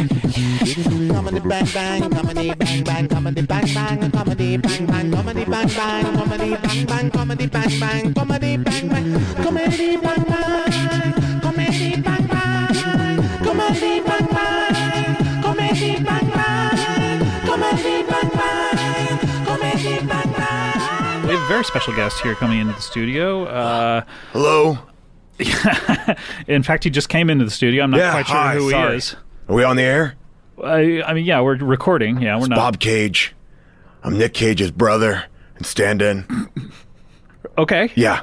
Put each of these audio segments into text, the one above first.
Comedy bang bang, comedy bang bang, comedy bang bang, comedy bang bang, comedy bang bang, comedy bang bang, comedy bang bang, comedy bang bang, comedy bang bang, comedy bang bang, comedy bang bang, comedy bang bang, comedy bang bang, comedy bang bang. We have a very special guest here coming into the studio. Hello. In fact, he just came into the studio. I'm not quite sure who he is. Are we on the air? I mean, yeah, we're recording. Yeah, we're not. Bob Cage. I'm Nick Cage's brother and stand-in. Okay. Yeah.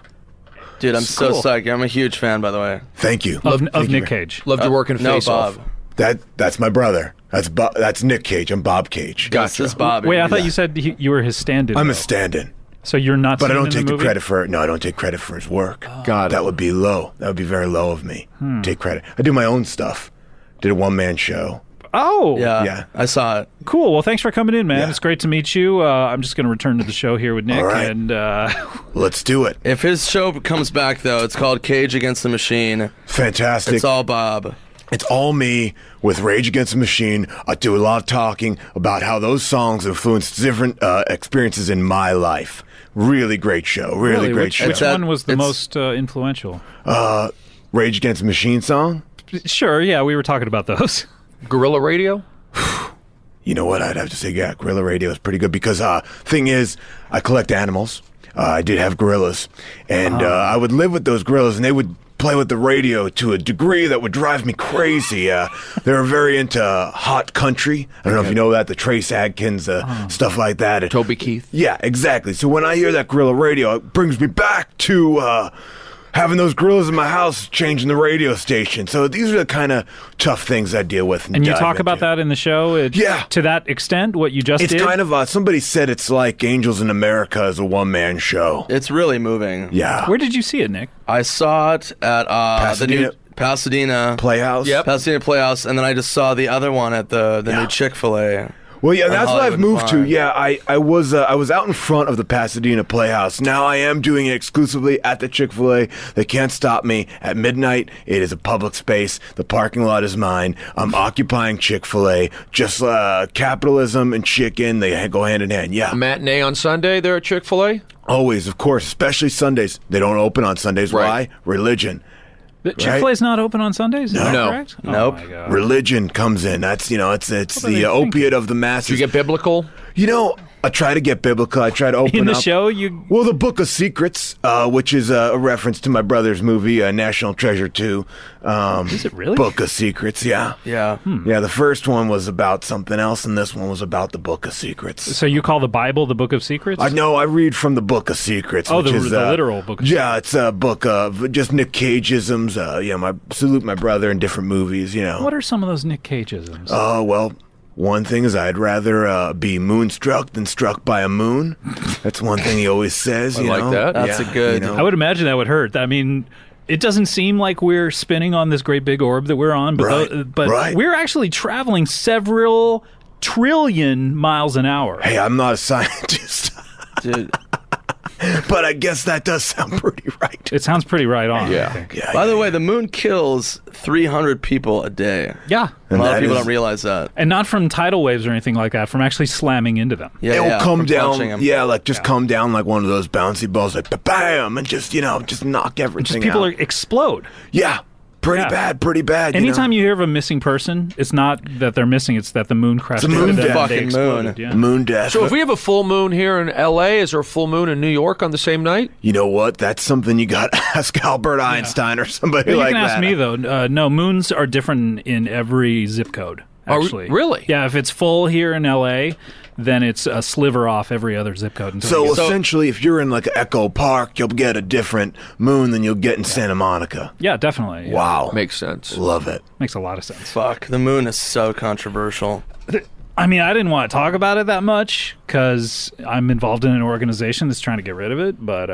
Dude, I'm so Cool. psyched. I'm a huge fan, by the way. Thank you. Of Thank you. Nick Cage. Love to work in No, Face Off. Bob. That's my brother. That's Nick Cage. I'm Bob Cage. This is Bob. Wait, I thought you said you were his stand-in. I'm though. a stand-in. So you're not. But I seen don't in take the movie? credit for it. No, I don't take credit for his work. Got it. That would be low. That would be very low of me. Take credit. I do my own stuff. Did a one-man show. Oh, Yeah. I saw it. cool. Well, thanks for coming in, man. Yeah. It's great to meet you. I'm just going to return to the show here with Nick, All right. and Let's do it. If his show comes back, though, it's called Cage Against the Machine. Fantastic. It's all Bob. It's all me with Rage Against the Machine. I do a lot of talking about how those songs influenced different experiences in my life. Really great show. Really great which, show. Which one was the most influential? Rage Against the Machine song? Sure, yeah, we were talking about those. Guerrilla Radio? You know what? I'd have to say, yeah, Gorilla Radio is pretty good because thing is, I collect animals. I did have gorillas, and I would live with those gorillas, and they would play with the radio to a degree that would drive me crazy. They were very into hot country. I don't know if you know that, the Trace Adkins, stuff like that. Toby Keith? Yeah, exactly. So when I hear that Gorilla Radio, it brings me back to having those gorillas in my house changing the radio station. So these are the kind of tough things I deal with. And you dive talk about into. that in the show? Yeah. To that extent, what you just It's did? kind of somebody said it's like Angels in America as a one-man show. It's really moving. Yeah. Where did you see it, Nick? I saw it at the new Pasadena Playhouse? Yep. Pasadena Playhouse, and then I just saw the other one at the new Chick-fil-A. Well, yeah, that's what I've Hollywood moved to. Farm. Yeah, I was out in front of the Pasadena Playhouse. Now I am doing it exclusively at the Chick-fil-A. They can't stop me. At midnight, it is a public space. The parking lot is mine. I'm occupying Chick-fil-A. Just capitalism and chicken, they go hand in hand. Yeah. A matinee on Sunday there at Chick-fil-A? Always, of course, especially Sundays. They don't open on Sundays. Right. Why? Religion. Chick-fil-A's not open on Sundays? Is that No. correct? Nope. Oh, my God. Religion comes in. That's, it's What are the they opiate of the masses. Did you get biblical? I try to get biblical. I try to open In the up. show, you... Well, the Book of Secrets, which is a reference to my brother's movie, National Treasure 2. Is it really? Book of Secrets, yeah. Yeah. Yeah, the first one was about something else, and this one was about the Book of Secrets. So you call the Bible the Book of Secrets? I know, I read from the Book of Secrets, Oh, which the is... literal Book of Yeah, it's a book of just Nick Cage-isms. Salute my brother in different movies, What are some of those Nick Cage-isms? Well, one thing is I'd rather be moonstruck than struck by a moon. That's one thing he always says. I like that. That's a good- I would imagine that would hurt. I mean, it doesn't seem like we're spinning on this great big orb that we're on, but Right. we're actually traveling several trillion miles an hour. Hey, I'm not a scientist, Dude. but I guess that does sound pretty right. It sounds pretty right on. Yeah. I think. Yeah, By the way, the moon kills 300 people a day. Yeah. A lot that of people is- don't realize that. And not from tidal waves or anything like that, from actually slamming into them. Yeah, It'll come from punching down, 'em. come down like one of those bouncy balls, like bam, and just knock everything Just people out. explode. Yeah, pretty Yeah. bad. Anytime you hear of a missing person, it's not that they're missing, it's that the moon crashed It's a into moon them and death. they Fucking exploded. moon. Yeah. moon death. So if we have a full moon here in L.A., is there a full moon in New York on the same night? You know what? That's something you got to ask Albert Einstein or somebody But you like can ask that. me, though. No, moons are different in every zip code, actually. really? Yeah, if it's full here in L.A., then it's a sliver off every other zip code. Until So you get- essentially, if you're in like Echo Park, you'll get a different moon than you'll get in Santa Monica. yeah, definitely. Yeah. Wow. Makes sense. Love it. Makes a lot of sense. Fuck, the moon is so controversial. I mean, I didn't want to talk about it that much because I'm involved in an organization that's trying to get rid of it. But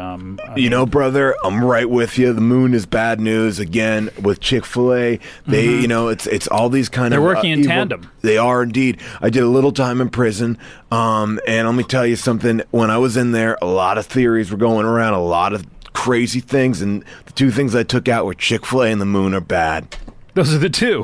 you know, brother, I'm right with you. The moon is bad news again with Chick-fil-A. They, you know, it's all these kind they're of working in evil- tandem. They are indeed. I did a little time in prison, and let me tell you something. When I was in there, a lot of theories were going around, a lot of crazy things, and the two things I took out were Chick-fil-A and the moon are bad. those are the two.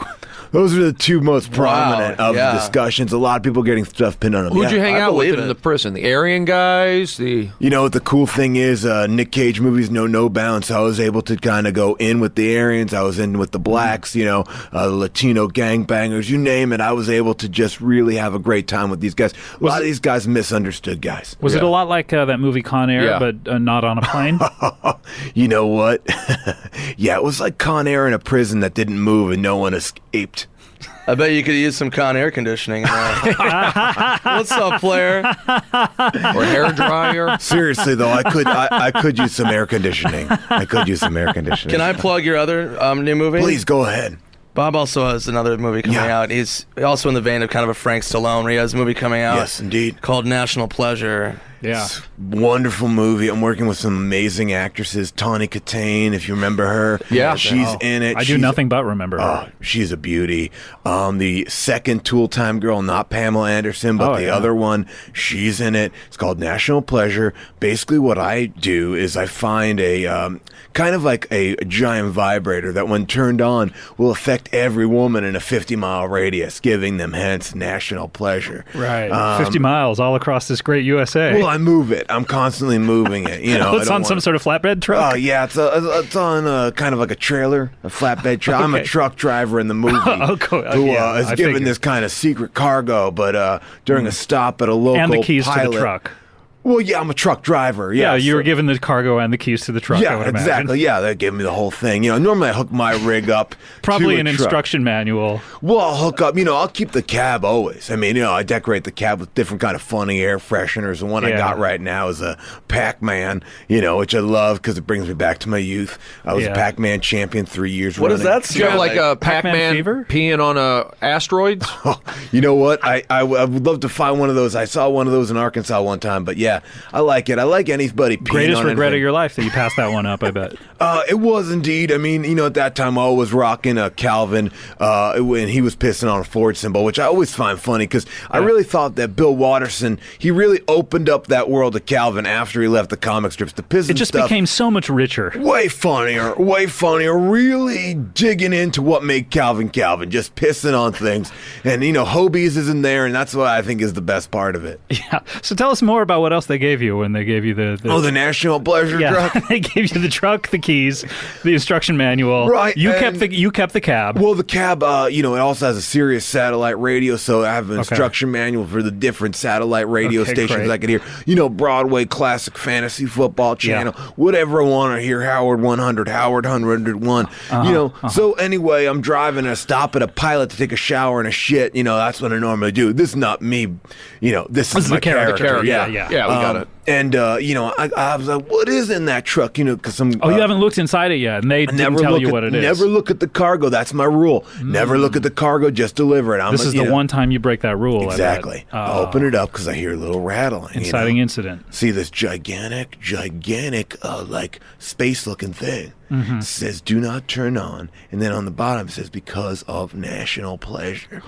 Those are the two most prominent of the discussions. A lot of people getting stuff pinned on them. Who'd you hang I out with believe in it. the prison? The Aryan guys? The You know what the cool thing is? Nick Cage movies know no bounds. So I was able to kind of go in with the Aryans. I was in with the blacks, you know, the Latino gangbangers, you name it. I was able to just really have a great time with these guys. A lot of these guys misunderstood guys. Was it a lot like that movie Con Air, Yeah. but not on a plane? You know what? Yeah, it was like Con Air in a prison that didn't move and no one escaped. I bet you could use some con air conditioning in there. What's up, player? or hair dryer? Seriously though, I could use some air conditioning. I could use some air conditioning. Can I plug your other new movie? Please go ahead. Bob also has another movie coming Yeah. out. He's also in the vein of kind of a Frank Stallone, where he has a movie coming out. Yes, indeed. Called National Pleasure. Yeah. Wonderful movie. I'm working with some amazing actresses. Tawny Katane, if you remember her. Yeah. She's in it. I do She's- nothing but remember her. Oh, she's a beauty. The second Tool Time girl, not Pamela Anderson, but Oh, the yeah. other one, she's in it. It's called National Pleasure. Basically, what I do is I find a kind of like a giant vibrator that, when turned on, will affect every woman in a 50-mile radius, giving them hence national pleasure. Right. 50 miles all across this great USA. Well, I move it. I'm constantly moving it. You know, It's on some sort of flatbed truck? Oh yeah, it's on kind of like a trailer, a flatbed trailer. I'm a Okay. truck driver in the movie Oh, cool. who Yeah, is I given figured. this kind of secret cargo, but during a stop at a local and the keys pilot, to the truck. Well, yeah, I'm a truck driver. Yeah, Yeah, you so- were given the cargo and the keys to the truck, I Yeah, would imagine. exactly. Yeah, they gave me the whole thing. You know, normally I hook my rig up. Probably to an a truck. instruction manual. Well, I'll hook up. You know, I'll keep the cab always. I mean, you know, I decorate the cab with different kind of funny air fresheners. The one I Yeah. got right now is a Pac-Man. You know, which I love because it brings me back to my youth. I was a Yeah. Pac-Man champion 3 years. What does running. that Do you have sound like a Pac-Man Pac-Man fever? peeing on asteroids? You know what? I would love to find one of those. I saw one of those in Arkansas one time, but yeah, I like it. I like anybody peeing Greatest on regret of anything. your life that you passed that one up, I bet. It was indeed. I mean, you know, at that time I was rocking a Calvin when he was pissing on a Ford symbol, which I always find funny because I really thought that Bill Watterson, he really opened up that world of Calvin after he left the comic strips. The pissing It just stuff, became so much richer. way funnier, really digging into what made Calvin Calvin, just pissing on things. And, you know, Hobies is in there, and that's what I think is the best part of it. Yeah. So tell us more about what else they gave you when they gave you the Oh, the National Pleasure yeah. truck? They gave you the truck, the keys, the instruction manual. Right, You and- kept the cab. Well, the cab, you know, it also has a Sirius satellite radio, so I have an instruction manual for the different satellite radio Okay, stations great. I could hear. You know, Broadway classic fantasy football channel, whatever I want to hear. Howard 100, Howard 101. You know, so anyway, I'm driving a stop at a pilot to take a shower and a shit. You know, that's what I normally do. This is not me. You know, this is is my the character. character. Yeah. Yeah, we got it. And, you know, I was like, what is in that truck? You know, because some. Oh, you haven't looked inside it yet, and they didn't tell you what it is. Never look at the cargo. That's my rule. Never look at the cargo. Just deliver it. This is the one time you break that rule. Exactly. I bet. I open it up because I hear a little rattling. Inciting you know? incident. See this gigantic, like space-looking thing. Mm-hmm. Says "Do not turn on," and then on the bottom it says "Because of national pleasure."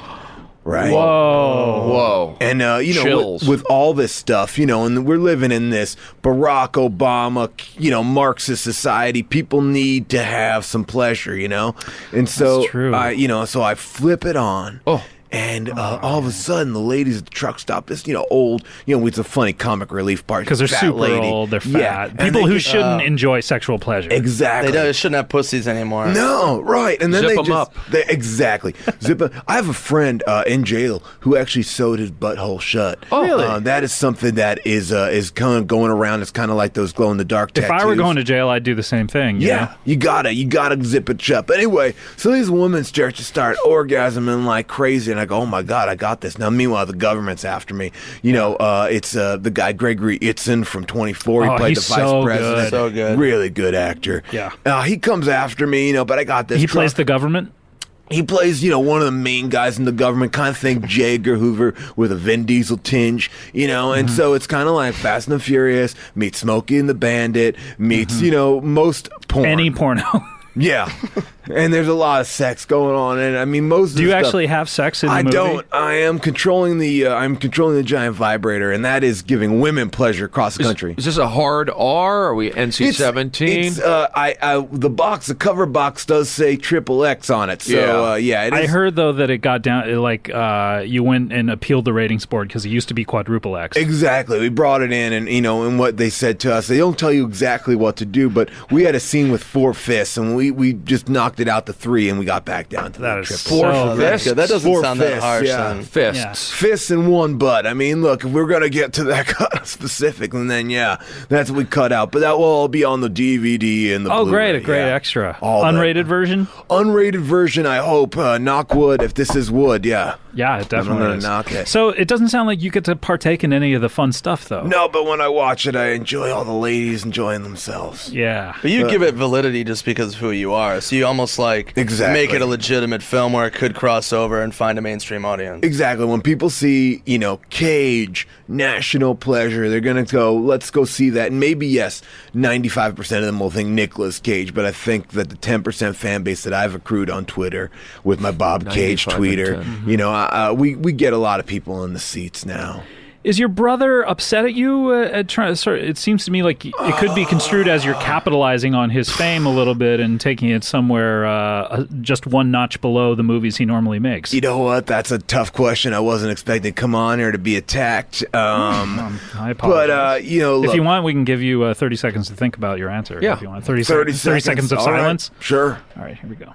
Right. Whoa. And, you know, Chills. with all this stuff, you know, and we're living in this Barack Obama, you know, Marxist society. People need to have some pleasure, you know? And so, That's true. so I flip it on. Oh. And all of a sudden, the ladies at the truck stop, this, you know, old, you know, it's a funny comic relief part. Because they're Fat super lady. old, they're Yeah. fat. And People they who just- shouldn't enjoy sexual pleasure. Exactly. They shouldn't have pussies anymore. No, right. And then Zip they 'em just up. exactly zip up. I have a friend in jail who actually sewed his butthole shut. Oh, really? That is something that is kind of going around. It's kind of like those glow in the dark If tattoos. I were going to jail, I'd do the same thing. you Yeah, know? you gotta zip it shut. But anyway, so these women start orgasming like crazy, and I go, oh my god, I got this. Now, meanwhile, the government's after me. You know, it's the guy Gregory Itzin from 24. He Oh, played he's the vice so president. good. So good. Really good actor. Yeah. He comes after me, you know, but I got this. He plays truck. the government. He plays, one of the main guys in the government, kind of think J. Edgar Hoover with a Vin Diesel tinge, and so it's kind of like Fast and the Furious meets Smokey and the Bandit meets, most porn. Any porno. Yeah. And there's a lot of sex going on, and I mean most. Do you actually have sex in the movie? I don't. I am controlling the giant vibrator, and that is giving women pleasure across the country. Is this a hard R? Are we NC-17? The cover box does say XXX on it. So it is. I heard though that it got down you went and appealed the ratings board because it used to be quadruple X. Exactly. We brought it in, and and what they said to us, they don't tell you exactly what to do, but we had a scene with 4 fists, and we just knocked it out to 3, and we got back down to that. Is So 4 fists? That doesn't 4 sound fists, that harsh. yeah. Then. Fists. Fists and 1 butt. I mean, look, if we're gonna get to that kind of specific, and then that's what we cut out. But that will all be on the DVD and the. Oh, Blu-ray, great! A great extra. All that. Unrated version. Unrated version. I hope. Knock wood. If this is wood, yeah. Yeah, it definitely I'm gonna is. knock it. So it doesn't sound like you get to partake in any of the fun stuff, though. No, but when I watch it, I enjoy all the ladies enjoying themselves. Yeah. But you give it validity just because of who you are. So you almost make it a legitimate film where it could cross over and find a mainstream audience. Exactly. When people see, Cage, National Pleasure, they're going to go, let's go see that. And maybe, yes, 95% of them will think Nicolas Cage, but I think that the 10% fan base that I've accrued on Twitter with my Bob Cage tweeter, we get a lot of people in the seats now. Is your brother upset at you? It seems to me like it could be construed as you're capitalizing on his fame a little bit and taking it somewhere just one notch below the movies he normally makes. You know what? That's a tough question. I wasn't expecting to come on here to be attacked. I apologize. But, look, if you want, we can give you 30 seconds to think about your answer. Yeah. If you want 30 seconds of All silence. Right. Sure. All right, here we go.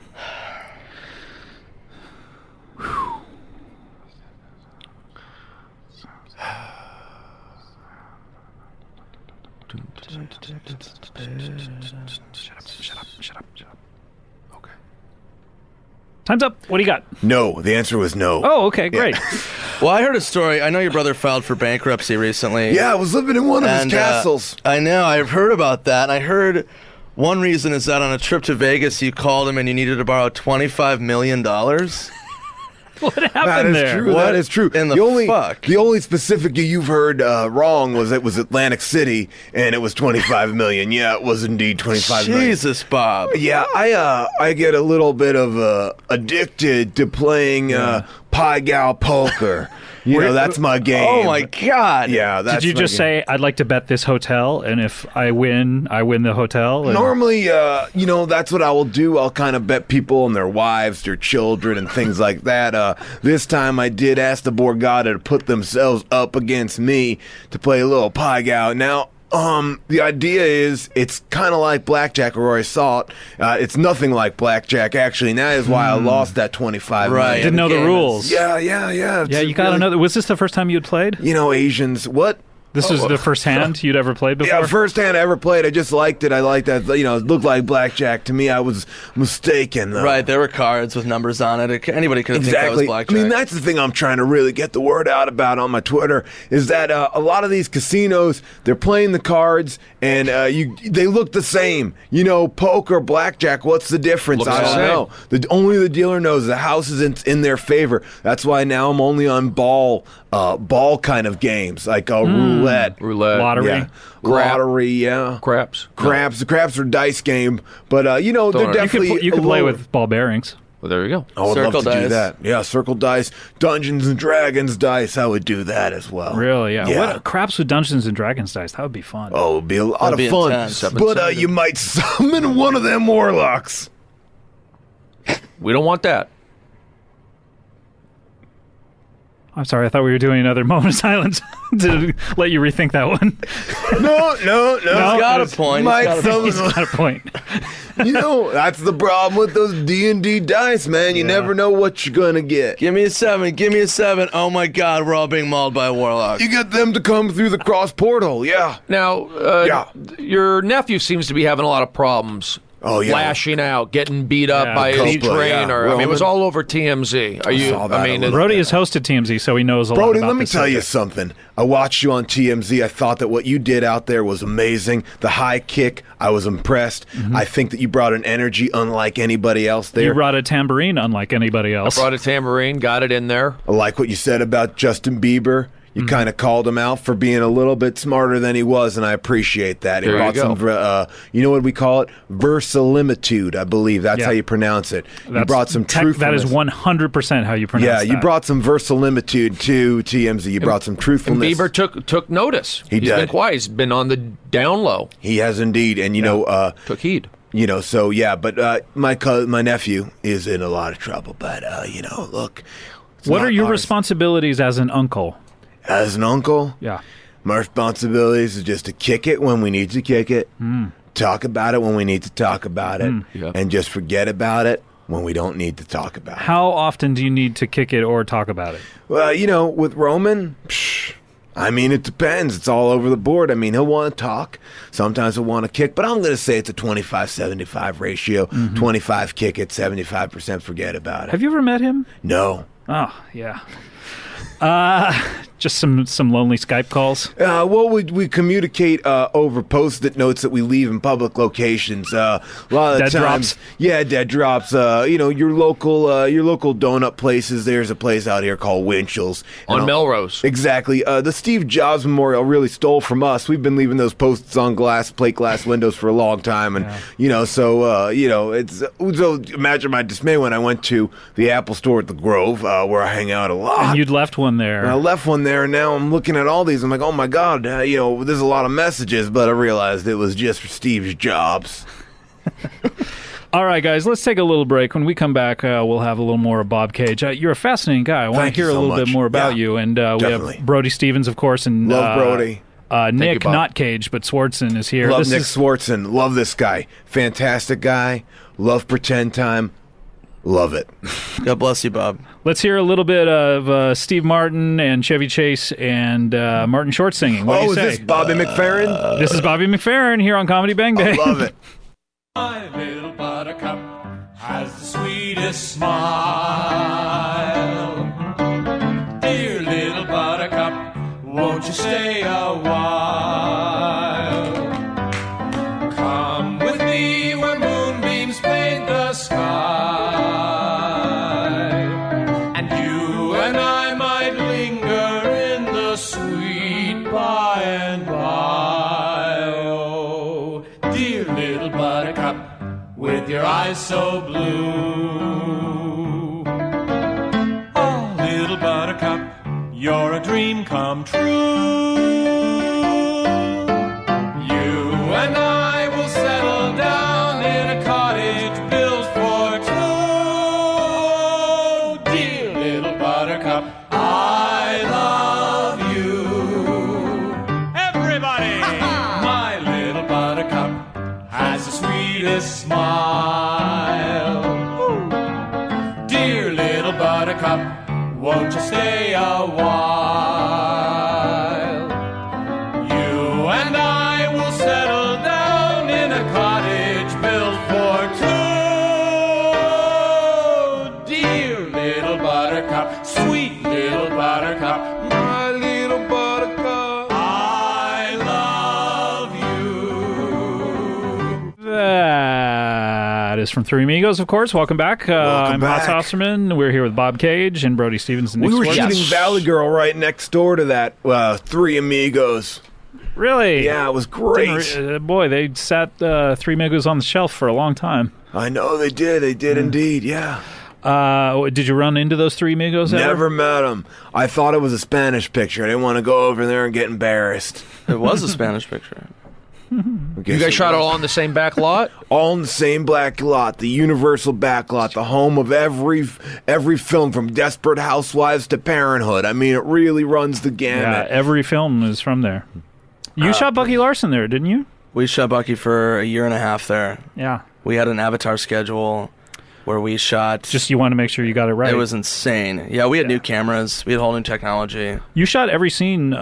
Shut up. Okay. Time's up. What do you got? No. The answer was no. Oh, okay, great. Well, I heard a story. I know your brother filed for bankruptcy recently. Yeah, I was living in one of his castles. I know. I've heard about that. I heard one reason is that on a trip to Vegas, you called him and you needed to borrow $25 million. What happened that is there? True. That is true. In the fuck? The only specific you've heard wrong was it was Atlantic City, and it was 25 million. Yeah, it was indeed 25 million. Jesus, Bob. Yeah, I get a little bit of addicted to playing Pie Gal poker. That's my game. Oh my God. Yeah, that's Did you my just game. say, I'd like to bet this hotel, and if I win the hotel? And... Normally, that's what I will do. I'll kind of bet people and their wives, their children, and things like that. This time I did ask the Borgata to put themselves up against me to play a little Pie Gal. Now, the idea is it's kind of like blackjack, or I saw it. It's nothing like blackjack, actually. And that is why I lost that 25 Right. million. Didn't know the rules. Yeah. Yeah, It's you got to know. Was this the first time you had played? Asians, what? This was the first hand you'd ever played before? Yeah, first hand I ever played. I just liked it. I liked that. It looked like blackjack to me. I was mistaken, though. Right, there were cards with numbers on it. Anybody could have think that was blackjack. I mean, that's the thing I'm trying to really get the word out about on my Twitter is that a lot of these casinos, they're playing the cards and they look the same. Poker, blackjack, what's the difference? I don't know. Only the dealer knows. The house is in their favor. That's why now I'm only on ball kind of games, like roulette, lottery, yeah. Lottery, yeah. Craps. The craps are dice game, but they're definitely you could play with ball bearings. Well, there you go. I would Circle love to dice. do that. Yeah, circle dice, Dungeons and Dragons dice. I would do that as well. Really? Yeah. Yeah. What craps with Dungeons and Dragons dice? That would be fun. Oh, it would be a lot That'd of be fun. intense. But you might summon one of them warlocks. We don't want that. I'm sorry. I thought we were doing another moment of silence to let you rethink that one. No. He's got a point. He's got a point. That's the problem with those D&D dice, man. You never know what you're gonna get. Give me a 7. Give me a 7. Oh my God, we're all being mauled by a warlock. You get them to come through the cross portal. Yeah. Now, your nephew seems to be having a lot of problems Oh, yeah. lashing out, getting beat up by his Coppola, trainer. yeah. I mean, it was all over TMZ. Brody has hosted TMZ, so he knows a lot Brody, about let me this tell you subject. something. I watched you on TMZ. I thought that what you did out there was amazing. The high kick, I was impressed. I think that you brought an energy unlike anybody else there. You brought a tambourine unlike anybody else. Brought a tambourine, got it in there. I like what you said about Justin Bieber. You kind of called him out for being a little bit smarter than he was, and I appreciate that. He There you brought go. some, you know what we call it? Verisimilitude, I believe. That's how you pronounce it. You brought some truthfulness. That is 100% how you pronounce Yeah, that. you brought some verisimilitude to TMZ. You brought some And truthfulness. Bieber took notice. He's did. been quiet. He's been on the down low. He has indeed, and you know, Took heed. you know, so yeah. But my nephew is in a lot of trouble. But you know, look. it's What not are your ours. responsibilities as an uncle? As an uncle? Yeah. My responsibilities is just to kick it when we need to kick it, talk about it when we need to talk about it, Yeah. and just forget about it when we don't need to talk about it. How often do you need to kick it or talk about it? Well, you know, with Roman, I mean, it depends. It's all over the board. I mean, he'll want to talk. Sometimes he'll want to kick, but I'm going to say it's a 25-75 ratio. 25 kick it, 75% forget about it. Have you ever met him? No. Oh, yeah. Just some lonely Skype calls. Well, we communicate over Post-it notes that we leave in public locations. A lot of Dead times, drops? Yeah, dead drops. You know, your local donut places. There's a place out here called Winchell's On Melrose. Exactly. The Steve Jobs Memorial really stole from us. We've been leaving those posts on plate glass windows for a long time, and you know, so you know, it's so imagine my dismay when I went to the Apple store at the Grove, where I hang out a lot. And you'd left one there. And I left one there, and now I'm looking at all these. I'm like, oh my God, you know, there's a lot of messages, but I realized it was just for Steve's Jobs. All right, guys, let's take a little break. When we come back, we'll have a little more of Bob Cage. You're a fascinating guy. I want Thank to hear you a so little much. bit more about Yeah, you. And we definitely. have Brody Stevens, of course, and Love Brody. Nick, Bob. not Cage, but Swartzen is here. Love This Nick is- Swartzen. Love this guy. Fantastic guy. Love Pretend Time. Love it. God bless you, Bob. Let's hear a little bit of Steve Martin and Chevy Chase and Martin Short singing. What do you Is say? this Bobby McFerrin? This is Bobby McFerrin here on Comedy Bang Bang. I love it. My little buttercup has the sweetest smile. Dear little buttercup, won't you stay a while? Come with me where moonbeams paint the sky, and you and I might linger in the sweet by and by. Oh, dear little buttercup, with your eyes so blue. Oh, little buttercup, you're a dream come true. You and I will settle down in a cottage built for two. Dear little buttercup, I love you. Everybody! My little buttercup has the sweetest smile. Dear little buttercup, won't you stay a while? You and I will settle down in a cottage built for two. Dear little buttercup, sweet little buttercup, my little buttercup, I love you. That is from Three Amigos, of course. Welcome back. I'm back. Hans Osterman. We're here with Bob Cage and Brody Stevens and Nick We were Swartzen. shooting Valley Girl right next door to that Three Amigos. Really? Yeah, it was great. Boy, they sat Three Amigos on the shelf for a long time. I know they did. They did indeed. Yeah. Did you run into those Three Amigos ever? Never met them. I thought it was a Spanish picture. I didn't want to go over there and get embarrassed. It was a Spanish picture. You guys shot it all on the same back lot? All in the same back lot, the universal back lot, the home of every film from Desperate Housewives to Parenthood. I mean, it really runs the Yeah, gamut. every film is from there. You shot Bucky Larson there, didn't you? We shot Bucky for a year and a half there. Yeah. We had an Avatar schedule where we shot. Just you want to make sure you got it right. It was insane. Yeah, we had new cameras. We had whole new technology. You shot every scene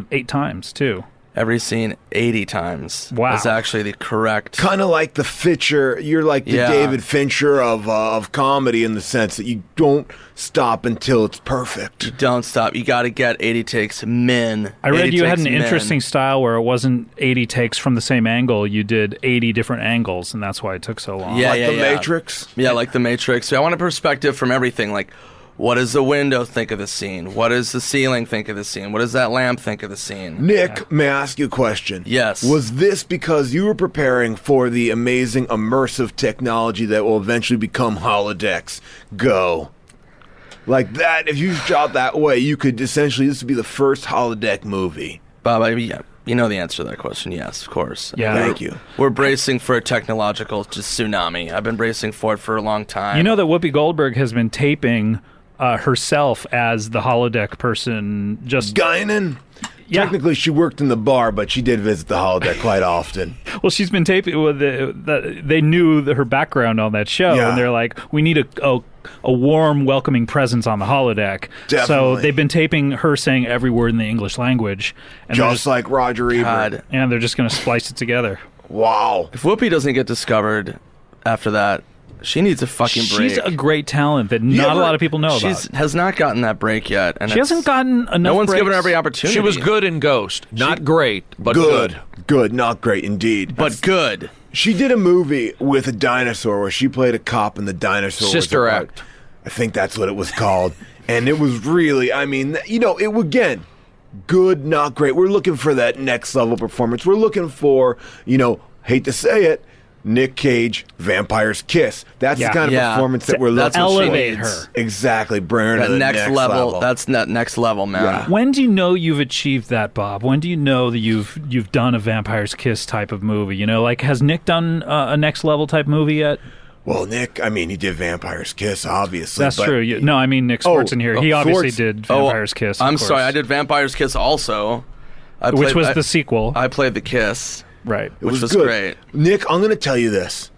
8 times, too. every scene 80 times. Wow. Is actually the correct. Kind of like the Fincher. You're like the David Fincher of comedy in the sense that you don't stop until it's perfect. You don't stop. You got to get 80 takes min. I read you had an interesting style where it wasn't 80 takes from the same angle. You did 80 different angles, and that's why it took so long. Yeah, like the Matrix? Yeah, like the Matrix. So I want a perspective from everything. Like, what does the window think of the scene? What does the ceiling think of the scene? What does that lamp think of the scene? Nick, may I ask you a question? Yes. Was this because you were preparing for the amazing immersive technology that will eventually become holodecks? Go. Like that, if you shot that way, you could essentially, this would be the first holodeck movie. Bob, yeah, you know the answer to that question. Yes, of course. Yeah. Thank you. We're bracing for a technological tsunami. I've been bracing for it for a long time. You know that Whoopi Goldberg has been taping herself as the holodeck person. Just Guinan? Yeah. Technically, she worked in the bar, but she did visit the holodeck quite often. Well, she's been taping. Well, they knew her background on that show, and they're like, we need a warm, welcoming presence on the holodeck. Definitely. So they've been taping her saying every word in the English language, and Just like Roger Ebert. God. and they're just going to splice it together. Wow. If Whoopi doesn't get discovered after that, she needs a fucking break. She's a great talent that not a lot of people know about. Has not gotten that break yet. And She hasn't gotten enough No one's breaks. given her every opportunity. She was good in Ghost. Not great, but Good. Good, not great indeed. But good. She did a movie with a dinosaur where she played a cop and the dinosaur Sister was Act. I think that's what it was called. And it was really, I mean, you know, it again, good, not great. We're looking for that next level performance. We're looking for, you know, hate to say it, Nick Cage, Vampire's Kiss. That's the kind of performance that we're looking for. Elevate her. Exactly. Bring her to That the next level. That's that next level, man. Yeah. When do you know you've achieved that, Bob? When do you know that you've done a Vampire's Kiss type of movie? You know, like, has Nick done a next level type movie yet? Well, Nick, I mean, he did Vampire's Kiss, obviously. That's but true. No, I mean Nick Swartzen. He obviously did Vampire's Kiss. I'm sorry, I did Vampire's Kiss also. Which was the sequel. I played the Kiss. Right. Which was good. great. Nick, I'm going to tell you this.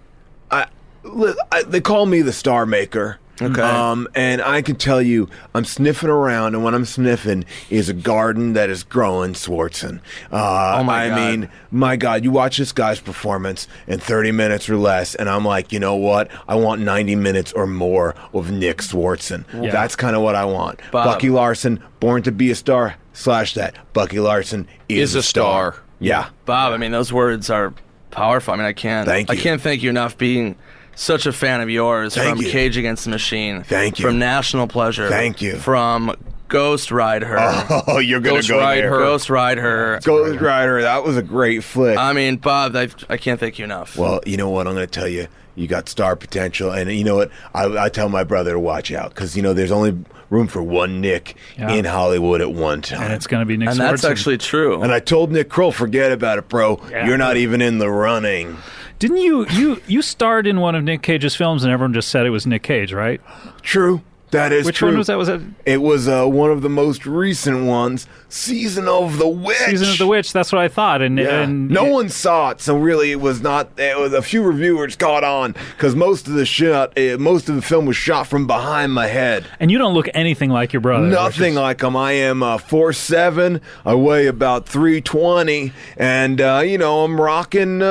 They call me the Star Maker. Okay. And I can tell you, I'm sniffing around, and what I'm sniffing is a garden that is growing Swartzen. Oh my God. I mean, my God, you watch this guy's performance in 30 minutes or less, and I'm like, you know what? I want 90 minutes or more of Nick Swartzen. Yeah. That's kind of what I want. Bob. Bucky Larson, born to be a star, / that. Bucky Larson is a star. Yeah. Bob, I mean, those words are powerful. I mean, I can't thank you enough being such a fan of yours. Thank from you. Cage Against the Machine. Thank you. From National Pleasure. Thank you. From Ghost Ride Her. Oh, you're going to go there. Ghost Ride Her. Ghost Rider, that was a great flick. I mean, Bob, I can't thank you enough. Well, you know what? I'm going to tell you. You got star potential. And you know what? I tell my brother to watch out because, you know, there's only room for one Nick in Hollywood at one time. And it's going to be Nick Swartzen. And that's actually true. And I told Nick Kroll, forget about it, bro. Yeah. You're not even in the running. Didn't you starred in one of Nick Cage's films and everyone just said it was Nick Cage, right? True. That is Which true. one was that? Was that It was one of the most recent ones, Season of the Witch. Season of the Witch? That's what I thought. And No one saw it, so really it was not. It was a few reviewers caught on because most of the film was shot from behind my head. And you don't look anything like your brother. Nothing like him. I am 4'7". I weigh about 320, and you know I'm rocking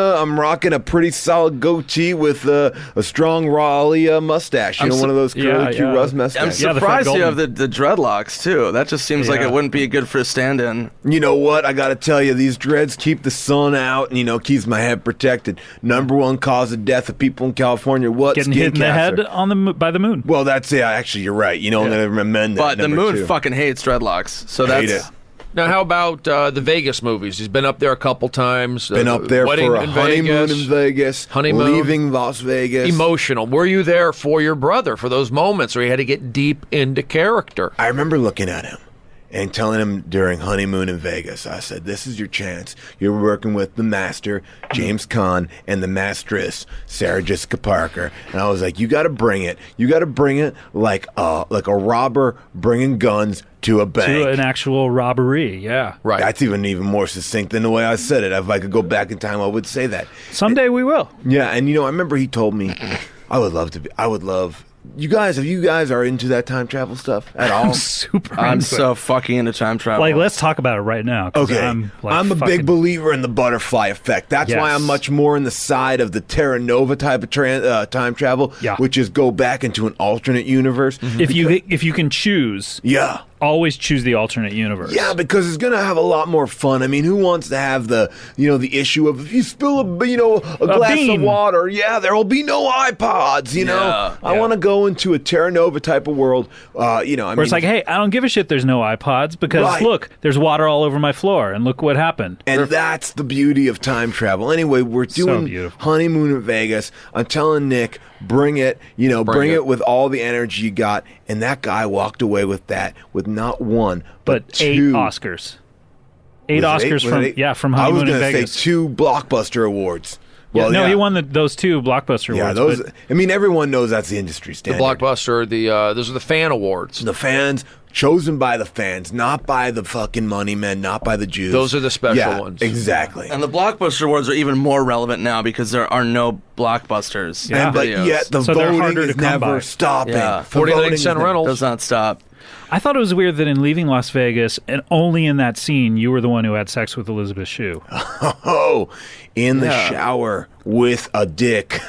a pretty solid goatee with a strong Raleigh mustache. You know, one of those curly Q Russ mustaches. I'm surprised you have the dreadlocks too. That just seems like it wouldn't be good for a stand-in. You know what? I got to tell you, these dreads keep the sun out and, you know, keeps my head protected. Number one cause of death of people in California, what? Getting Skin hit in the cancer. head by the moon. Well, that's it. Actually, you're right. You know, I'm going to amend that. But the number moon 2. fucking hates dreadlocks. So Hate that's... it. Now, how about the Vegas movies? He's been up there a couple times. Been up there Wedding for a in honeymoon Vegas. in Vegas. Honeymoon. Leaving Las Vegas. Emotional. Were you there for your brother for those moments where he had to get deep into character? I remember looking at him and telling him during honeymoon in Vegas, I said, this is your chance. You're working with the master, James Caan, and the mastress, Sarah Jessica Parker. And I was like, you got to bring it. You got to bring it like a robber bringing guns to a bank. To an actual robbery, yeah. Right. That's even more succinct than the way I said it. If I could go back in time, I would say that. Someday we will. Yeah, and you know, I remember he told me, I would love you guys, if you guys are into that time travel stuff at all, I'm super. I'm into so it. fucking into time travel. Like, let's talk about it right now. 'Cause okay. I'm a big believer in the butterfly effect. That's why Yes. I'm much more in the side of the Terra Nova type of time travel, Yeah. which is go back into an alternate universe. If you can choose, Yeah. always choose the alternate universe. Yeah, because it's gonna have a lot more fun. I mean, who wants to have the issue of if you spill a glass bean. of water, there will be no iPods. I want to go into a Terra Nova type of world. Where it's like, hey, I don't give a shit there's no iPods because Right. look, there's water all over my floor and look what happened. and that's the beauty of time travel. Anyway, we're doing beautiful. honeymoon in Vegas. I'm telling Nick, bring it. Bring it with all the energy you got. And that guy walked away with that with not one But eight two Oscars. Eight Was it Oscars Was from it eight? from I was Honeymoon in gonna Vegas. say 2 blockbuster awards. Yeah, Well, no, he won those 2 blockbuster Yeah, awards. those. but- I mean, everyone knows that's the industry The standard. blockbuster, those are the fan awards. The fans, chosen by the fans, not by the fucking money men, not by the Jews. Those are the special Yeah, ones. Exactly. and the blockbuster awards are even more relevant now because there are no blockbusters. Yeah. But videos. yet the So they're voting harder is to come never by. stopping. Yeah. The 49 voting is cent never- rentals. does not stop. I thought it was weird that in leaving Las Vegas, and only in that scene, you were the one who had sex with Elizabeth Shue. Oh, in the shower with a dick.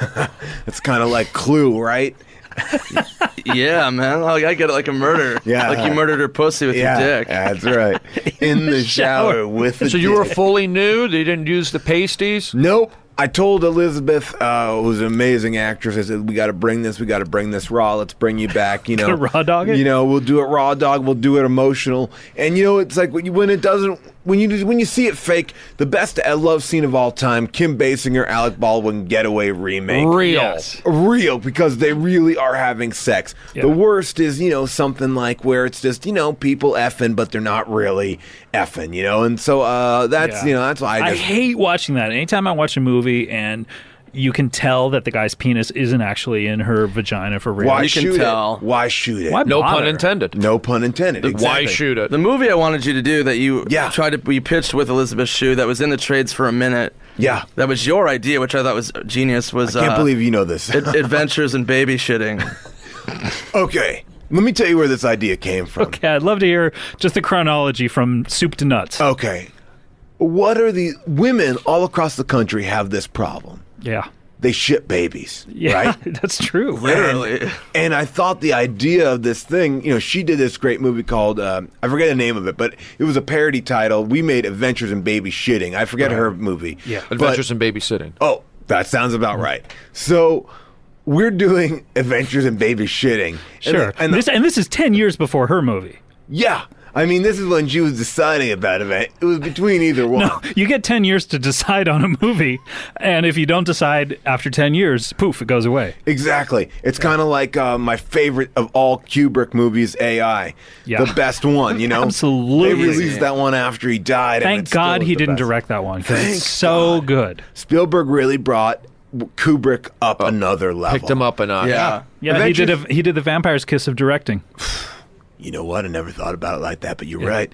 It's kind of like Clue, right? Yeah, man. Like, I get it like a murder. Yeah. Like you murdered her pussy with your dick. That's right. In the shower with the So dick. you were fully nude? You didn't use the pasties? Nope. I told Elizabeth, who's an amazing actress, I said, we got to bring this raw. Let's bring you back, Gonna raw dog it? We'll do it raw dog. We'll do it emotional. And, it's like when it doesn't, when you see it fake, the best love scene of all time, Kim Basinger, Alec Baldwin Getaway remake. Real, because they really are having sex. Yeah. The worst is, something like where it's just, people effing, but they're not really effing, and so that's, Yeah. that's why I hate watching that. Anytime I watch a movie and you can tell that the guy's penis isn't actually in her vagina for real. Why You can shoot tell. it? Why shoot it? Why No bother? pun intended. No pun intended. Why Exactly. shoot it? The movie I wanted you to do that you Yeah. you pitched with Elizabeth Shue that was in the trades for a minute. Yeah. That was your idea, which I thought was genius. Was Can't believe you know this. Adventures in Baby Shitting. Okay. Let me tell you where this idea came from. Okay, I'd love to hear just the chronology from soup to nuts. Okay. What are the women all across the country have this problem? Yeah. They ship babies, Yeah, right? that's true. Literally. And I thought the idea of this thing, she did this great movie called, I forget the name of it, but it was a parody title. We made Adventures in Baby Shitting. I forget her movie. Yeah. Adventures in Babysitting. Oh, that sounds about right. So we're doing Adventures in Baby Shitting. Sure. And this is 10 years before her movie. yeah. I mean, this is when she was deciding about it. It was between either one. No, you get 10 years to decide on a movie, and if you don't decide after 10 years, poof, it goes away. Exactly. It's kind of like my favorite of all Kubrick movies, AI. Yeah. The best one, Absolutely. They released that one after he died. and Thank it still God is he the didn't best. direct that one, 'cause Thank it's so God. good. Spielberg really brought Kubrick up another level. Picked him up a notch. Yeah. Yeah, Adventures- he did the Vampire's Kiss of directing. You know what? I never thought about it like that, but you're right.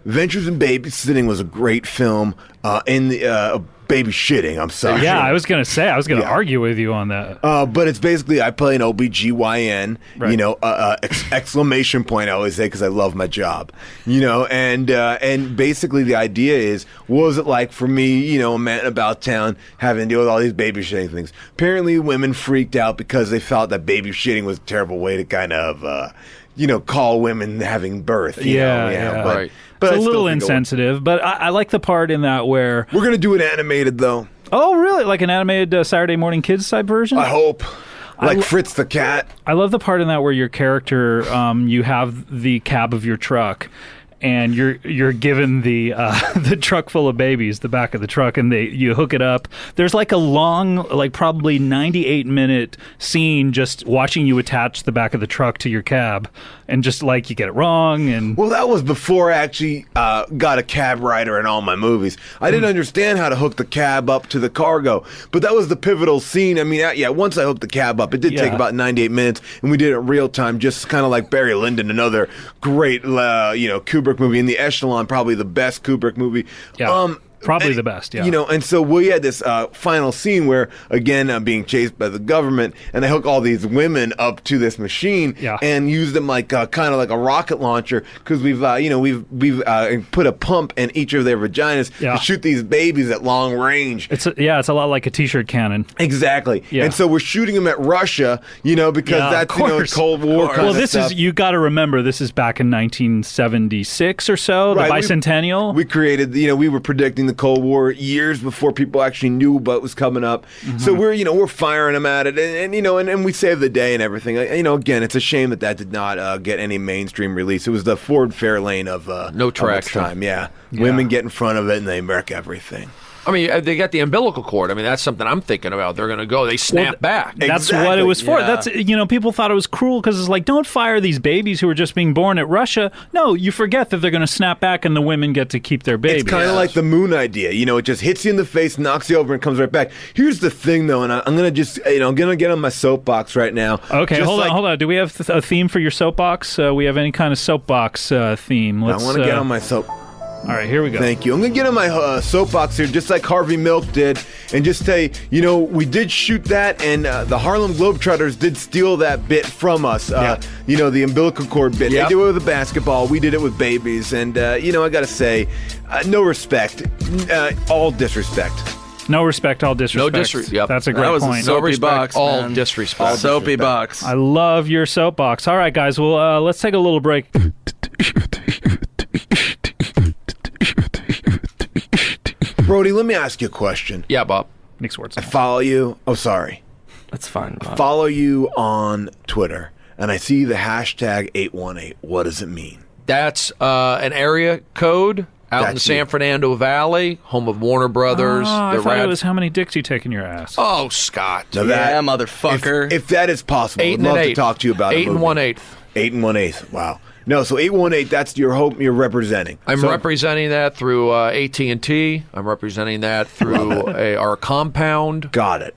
Adventures in Babysitting was a great film. In the Baby Shitting, I'm sorry. Yeah, I was going to argue with you on that. But it's basically I play an OBGYN, Right. exclamation point I always say because I love my job, and basically the idea is what was it like for me, a man about town having to deal with all these baby shitting things. Apparently women freaked out because they felt that baby shitting was a terrible way to kind of, call women having birth. Yeah. But, Right. But It's I a still little think insensitive, but I like the part in that where, we're going to do it animated though. oh, really? Like an animated Saturday Morning Kids type version? I hope. Like Fritz the cat. I love the part in that where your character, you have the cab of your truck, and you're given the the truck full of babies, the back of the truck, and you hook it up. There's like a long, like probably 98-minute scene just watching you attach the back of the truck to your cab, and just like you get it wrong, and Well, that was before I actually got a cab rider in all my movies. I didn't understand how to hook the cab up to the cargo, but that was the pivotal scene. I mean, once I hooked the cab up, it did take Yeah. about 98 minutes, and we did it in real time, just kind of like Barry Lyndon, another great, Kubrick movie. In the Echelon, probably the best Kubrick movie. Yeah. Probably the best, yeah. You know, and so we had this final scene where, again, I'm being chased by the government, and they hook all these women up to this machine and use them like kind of like a rocket launcher because we've put a pump in each of their vaginas to shoot these babies at long range. It's a lot like a t-shirt cannon. Exactly. Yeah. And so we're shooting them at Russia, you know, because that's Cold War kind well, of this stuff. is, you got to remember, this is back in 1976 or so, the bicentennial. We created, we were predicting the Cold War years before people actually knew what was coming up. Mm-hmm. So we're firing them at it, and we saved the day and everything. Again, it's a shame that did not get any mainstream release. It was the Ford Fairlane of no traction time. Yeah, women get in front of it and they wreck everything. I mean, they got the umbilical cord. I mean, that's something I'm thinking about. They're going to go. They snap back. That's what it was for. That's people thought it was cruel because it's like, don't fire these babies who are just being born at Russia. No, you forget that they're going to snap back and the women get to keep their babies. It's kind of like the moon idea. It just hits you in the face, knocks you over, and comes right back. Here's the thing, though, and I'm going to just, I'm going to get on my soapbox right now. Okay, hold on. Do we have a theme for your soapbox? We have any kind of soapbox theme? I want to get on my soap. All right, here we go. Thank you. I'm going to get on my soapbox here, just like Harvey Milk did, and just say, we did shoot that, and the Harlem Globetrotters did steal that bit from us. The umbilical cord bit. They do it with a basketball. We did it with babies. And, I got to say, no respect, all disrespect. No respect, all disrespect. No disrespect. That's a great point. No respect, box, all man. disrespect. Soapy box. I love your soapbox. All right, guys. Well, let's take a little break. Brody, let me ask you a question. Yeah, Bob. Nick Swartz. I follow you. Oh, sorry. That's fine, Bob. I follow you on Twitter, and I see the hashtag 818. What does it mean? That's an area code out in the San Fernando Valley, home of Warner Brothers. I thought it was how many dicks you take in your ass. Oh, Scott. Now motherfucker. If that is possible, I'd love to talk to you about it. 8 1/8. 8 1/8. Wow. No, so 818. That's your hope. You're representing. I'm representing that through AT&T. I'm representing that through our compound. Got it.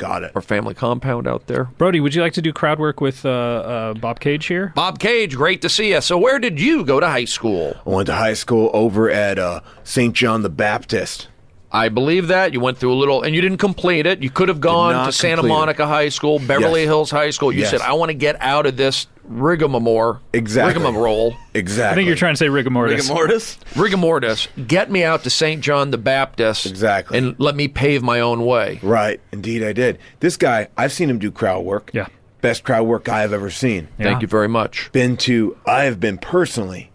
Our family compound out there. Brody, would you like to do crowd work with Bob Cage here? Bob Cage, great to see you. So where did you go to high school? I went to high school over at St. John the Baptist. I believe that. You went through a little, and you didn't complete it. You could have gone to Santa Monica High School, Beverly Hills High School. You said, I want to get out of this rigmarole. Exactly. I think you're trying to say rigamortis. Rigamortis. Get me out to St. John the Baptist. Exactly. And let me pave my own way. Right. Indeed, I did. This guy, I've seen him do crowd work. Yeah. Best crowd work guy I've ever seen. Yeah. Thank you very much. I have been personally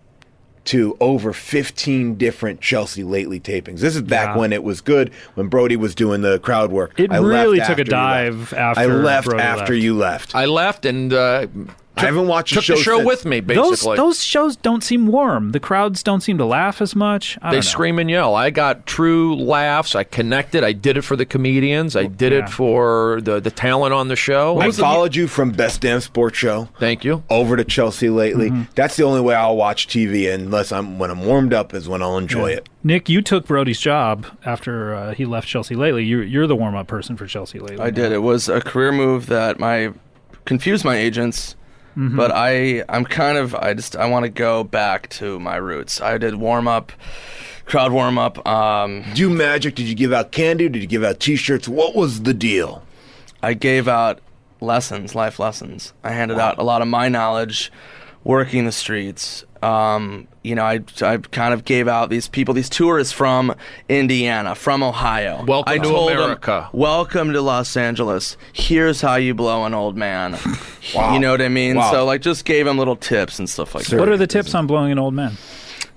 to over 15 different Chelsea Lately tapings. This is back when it was good, when Brody was doing the crowd work. It really took a dive after I left Brody after left. you left. I left and I haven't watched took the show since. with me, basically. Those shows don't seem warm. The crowds don't seem to laugh as much. They scream and yell. I got true laughs. I connected. I did it for the comedians. I did it for the talent on the show. I followed you from Best Damn Sports Show. Thank you. Over to Chelsea Lately. Mm-hmm. That's the only way I'll watch TV, unless when I'm warmed up is when I'll enjoy it. Nick, you took Brody's job after he left Chelsea Lately. You're the warm-up person for Chelsea Lately. I did. It was a career move that confused my agents. Mm-hmm. But I want to go back to my roots. I did crowd warm up. Do you magic? Did you give out candy? Did you give out T-shirts? What was the deal? I gave out life lessons. I handed out a lot of my knowledge, working the streets. I kind of gave out these tourists from Indiana, from Ohio. Welcome to America. Welcome to Los Angeles. Here's how you blow an old man. Wow. You know what I mean? Wow. So just gave them little tips and stuff like that. What are the tips on blowing an old man?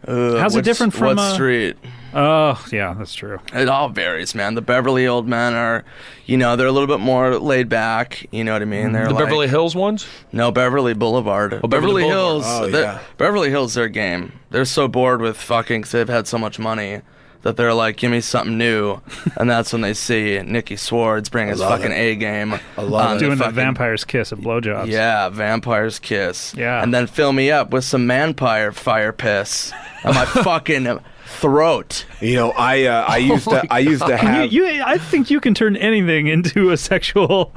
How's it different from what street? Oh, yeah, that's true. It all varies, man. The Beverly old men are, they're a little bit more laid back. You know what I mean? They're the Beverly Hills ones? No, Beverly Boulevard. Oh, Beverly Hills. Oh, yeah. Beverly Hills, their game. They're so bored with fucking, because they've had so much money, that they're like, give me something new. And that's when they see Nicky Swartz bring his fucking A game. I love it. Doing the vampire's kiss of blowjobs. Yeah, vampire's kiss. Yeah. And then fill me up with some manpire fire piss on my fucking throat. I used to have. I think you can turn anything into a sexual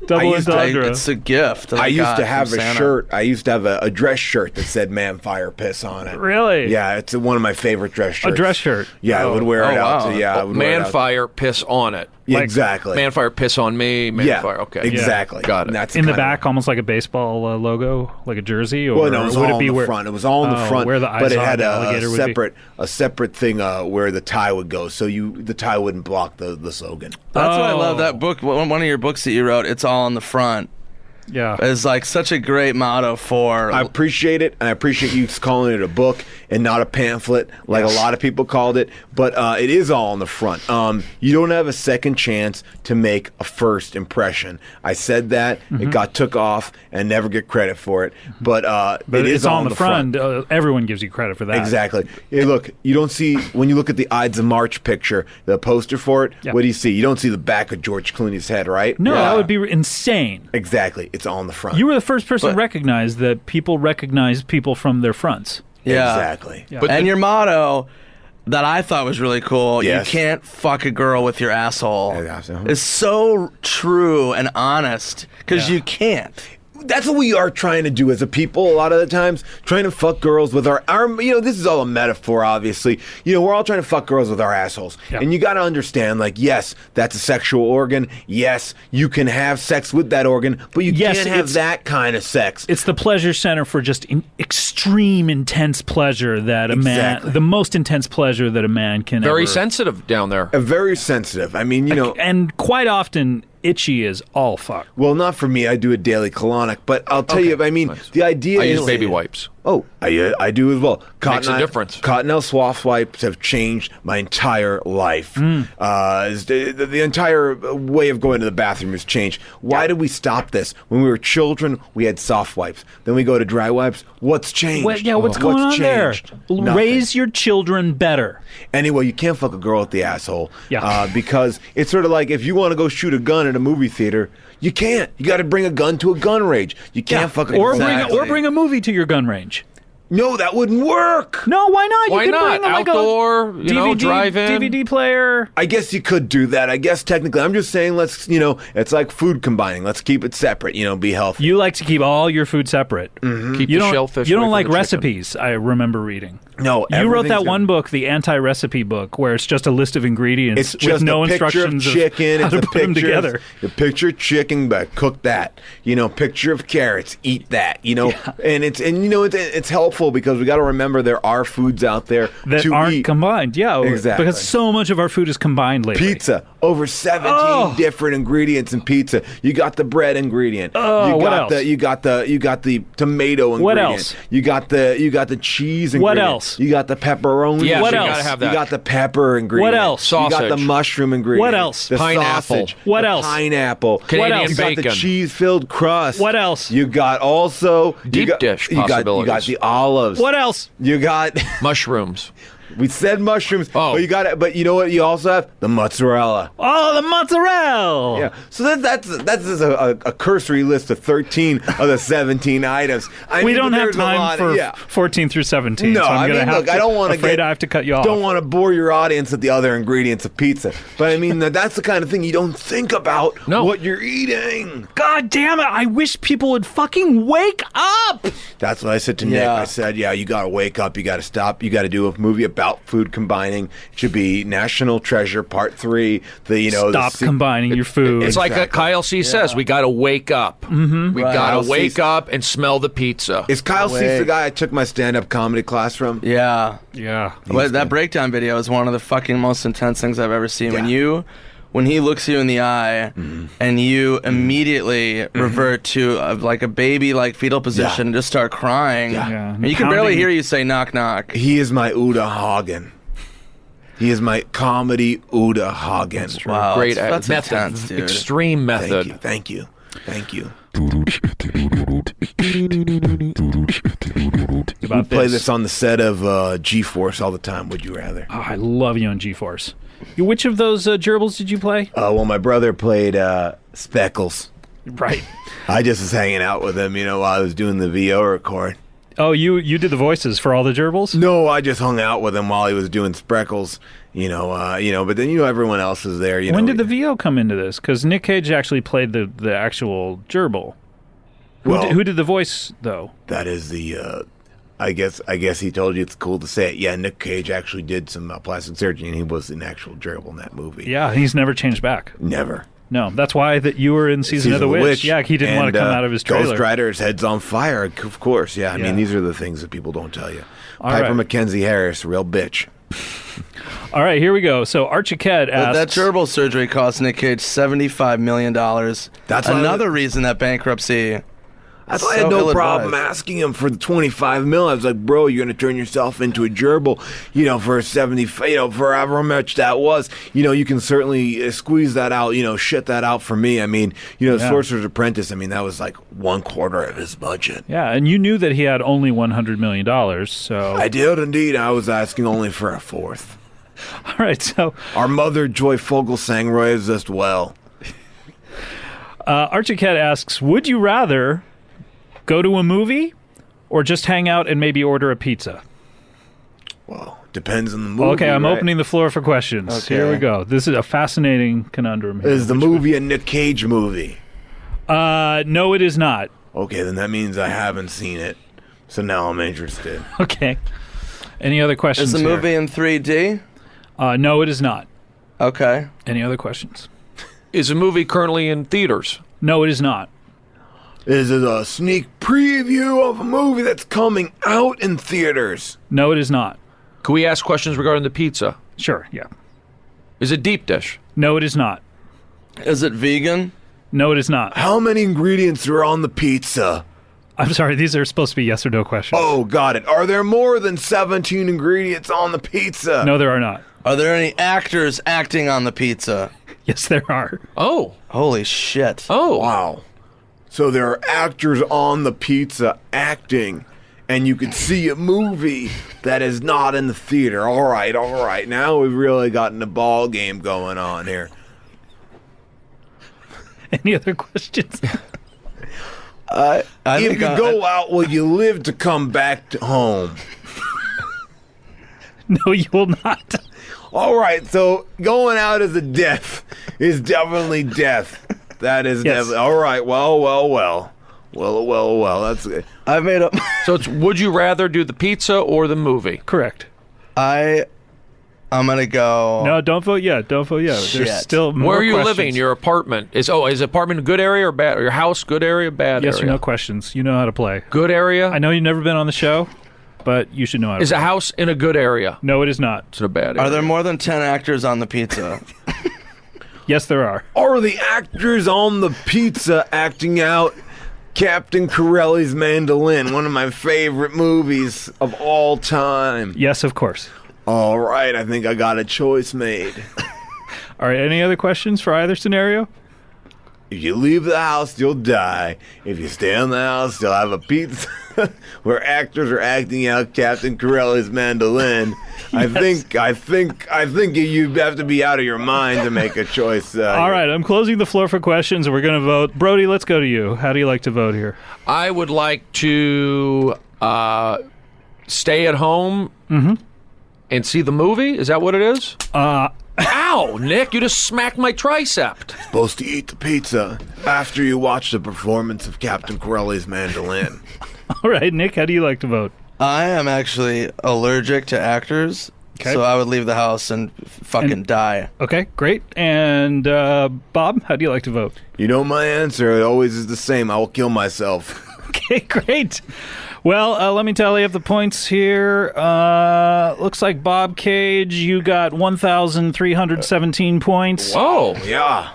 Double entendre. It's a gift. that I used got to have from a Santa. shirt. I used to have a dress shirt that said "Man, Fire, Piss" on it. Really? Yeah, it's one of my favorite dress shirts. A dress shirt. Yeah, I would wear it out. wow. To, yeah, I would wear it Man, out. fire, piss on it. Yeah, Like, exactly. Man, fire, piss on me. Man, yeah, fire. Okay. exactly. Got it. And that's In the kind of- back, almost like a baseball logo, like a jersey, or Well, no, it was would all it be in the where, front. It was all in the front, where the eyes but it on had the a alligator would be? separate thing where the tie would go, so the tie wouldn't block the slogan. That's why I love Oh. that book. One of your books that you wrote, it's all on the front. Yeah. Is like such a great motto for. I appreciate it, and I appreciate you calling it a book and not a pamphlet like a lot of people called it. But it is all on the front. You don't have a second chance to make a first impression. I said that it got took off and never get credit for it. But But it is it's all on the front. Everyone gives you credit for that. Exactly. Hey, look, you don't see when you look at the Ides of March picture, the poster for it. Yeah. What do you see? You don't see the back of George Clooney's head, right? No, Yeah. that would be insane. Exactly. It's all on the front. You were the first person to But- recognize that people recognize people from their fronts. Yeah. Exactly. Yeah. But And your motto that I thought was really cool, Yes. you can't fuck a girl with your asshole, Yeah, asshole. is so true and honest because Yeah. you can't. That's what we are trying to do as a people a lot of the times, trying to fuck girls with our this is all a metaphor, obviously. We're all trying to fuck girls with our assholes. Yeah. And you got to understand, like, yes, that's a sexual organ. Yes, you can have sex with that organ, but you Yes, can't have it's- that kind of sex. It's the pleasure center for just extreme intense pleasure that a Exactly. man, the most intense pleasure that a man can Very ever. sensitive down there. Very sensitive. I mean, And quite often, itchy is all fuck. well, not for me. I do a daily colonic, but I'll tell you, I mean, the idea I is use baby wipes. Oh, I do as well. Makes a difference. Cottonelle Swath wipes have changed my entire life. The entire way of going to the bathroom has changed. Why did we stop this? When we were children, we had soft wipes. Then we go to dry wipes. What's changed? What's going on changed? there? Nothing. Raise your children better. Anyway, you can't fuck a girl with the asshole. Yeah. Because it's sort of like if you want to go shoot a gun at a movie theater, you can't. You got to bring a gun to a gun range. You can't fuck a or girl. bring a movie to your gun range. No, that wouldn't work. No, why not? Why you could not? bring like Outdoor, a DVD, drive-in. DVD player. I guess you could do that. I guess technically, I'm just saying, let's, it's like food combining. Let's keep it separate. Be healthy. You like to keep all your food separate. Keep You the don't. shellfish. You away don't from like the chicken. recipes. I remember reading. No, You wrote that everything's one gonna- book, the anti-recipe book, where it's just a list of ingredients It's with just no a picture instructions of chicken. how It's to a put them picture together. The picture of chicken, but cook that. Picture of carrots, eat that. And it's helpful because we got to remember there are foods out there That to aren't eat. combined. Yeah, Exactly. because so much of our food is combined lately. Pizza, over 17 different ingredients in pizza. You got the bread ingredient. Oh, you what got else? You got the tomato ingredient. What else? You got the cheese ingredient. What else? You got the pepperoni. Yes, What you else? gotta have that. You got the pepper ingredient. What else? You got the Sausage. mushroom ingredient. What else? The Pineapple. sausage. What the else? Pineapple. Canadian else? You got the bacon. cheese-filled crust. What else? You got also Deep dish You got possibilities. the olives. What else? You got. Mushrooms. We said mushrooms. Oh. But you got it. But you know what? You also have the mozzarella. Oh, the mozzarella. Yeah, so that's just a cursory list of 13 of the 17 items. We mean, don't but have there's a time lot for of- 14 through 17. No, so I'm I gonna mean, have look, to, I don't want to afraid I have to cut you off. Don't want to bore your audience with the other ingredients of pizza, but I mean that's the kind of thing you don't think about No. what you're eating. God damn it! I wish people would fucking wake up. That's what I said to Nick. Yeah. I said, yeah, you got to wake up. You got to stop. You got to do a movie about food combining. It should be National Treasure Part 3. Stop combining your food. It's like Kyle C says, we got to wake up. Mm-hmm. We Right. got Kyle to wake C's- up and smell the pizza. Is Kyle Cease the Wait. guy I took my stand-up comedy class from? Yeah. yeah. But that breakdown video is one of the fucking most intense things I've ever seen. Yeah. When he looks you in the eye and you immediately revert to like a baby like fetal position and just start crying. Yeah. And you can barely hear you say knock knock. He is my Uda Hagen. He is my comedy Uda Hagen. Wow. Great that's method. intense, dude. Extreme method. Thank you. About We play this on the set of G-Force all the time. Would you rather? Oh, I love you on G-Force. Which of those gerbils did you play? Well, my brother played Speckles. Right. I just was hanging out with him, while I was doing the VO record. Oh, you did the voices for all the gerbils? No, I just hung out with him while he was doing Spreckles. But then everyone else is there. When did the VO come into this? Because Nick Cage actually played the actual gerbil. Who did the voice though? That is the. I guess he told you it's cool to say it. Yeah, Nick Cage actually did some plastic surgery, and he was an actual gerbil in that movie. Yeah, he's never changed back. Never. No, that's why you were in Season of the Witch. Yeah, he didn't want to come out of his trailer. Ghost Rider's head's on fire, of course. Yeah, I mean, these are the things that people don't tell you. Piper Mackenzie Harris, real bitch. All right, here we go. So Archie-Ked asks... That gerbil surgery cost Nick Cage $75 million. That's another reason that bankruptcy... That's why I had no problem asking him for the $25 million. I was like, bro, you're going to turn yourself into a gerbil, for 70, for however much that was. You can certainly squeeze that out, shit that out for me. I mean, Sorcerer's Apprentice, I mean, that was like 1/4 of his budget. Yeah, and you knew that he had only $100 million, so... I did indeed. I was asking only for a fourth. All right, so... Our mother, Joy Fogelsang, raised us well. Archie-Ked asks, would you rather... go to a movie or just hang out and maybe order a pizza? Well, depends on the movie. Okay, I'm opening the floor for questions. Okay. Here we go. This is a fascinating conundrum here. Is the movie a Nick Cage movie? No, it is not. Okay, then that means I haven't seen it. So now I'm interested. Okay. Any other questions? Is the movie in 3D? No, it is not. Okay. Any other questions? Is the movie currently in theaters? No, it is not. Is it a sneak preview of a movie that's coming out in theaters? No, it is not. Can we ask questions regarding the pizza? Sure, yeah. Is it deep dish? No, it is not. Is it vegan? No, it is not. How many ingredients are on the pizza? I'm sorry, these are supposed to be yes or no questions. Oh, got it. Are there more than 17 ingredients on the pizza? No, there are not. Are there any actors acting on the pizza? Yes, there are. Oh. Holy shit. Oh. Wow. So there are actors on the pizza acting, and you could see a movie that is not in the theater. All right. Now we've really gotten a ball game going on here. Any other questions? If you go out, will you live to come back to home? No, you will not. All right, so going out as a death is definitely death. That is definitely... All right, well. That's good. I made up... So it's would you rather do the pizza or the movie? Correct. I'm going to go... No, don't vote yet. Shit. There's still more Where are you questions. living? Your apartment? Is apartment a good area or bad? Or your house good area, bad area? Yes or no questions. You know how to play. Good area? I know you've never been on the show, but you should know how to Is play. a house in a good area? No, it is not. It's in a bad area. Are there more than 10 actors on the pizza? Yes, there are. Are the actors on the pizza acting out Captain Corelli's Mandolin, one of my favorite movies of all time? Yes, of course. All right, I think I got a choice made. All right, any other questions for either scenario? If you leave the house, you'll die. If you stay in the house, you'll have a pizza where actors are acting out Captain Corelli's Mandolin. Yes. I think you have to be out of your mind to make a choice. All right, I'm closing the floor for questions. We're going to vote. Brody, let's go to you. How do you like to vote here? I would like to stay at home and see the movie. Is that what it is? Ow, Nick, you just smacked my tricep. Supposed to eat the pizza after you watch the performance of Captain Corelli's Mandolin. All right, Nick, how do you like to vote? I am actually allergic to actors, so I would leave the house and fucking die. Okay, great. And Bob, how do you like to vote? You know my answer. It always is the same. I will kill myself. Okay, great. Well, let me tally up the points here. Looks like Bob Cage, you got 1,317 points. Whoa. Yeah.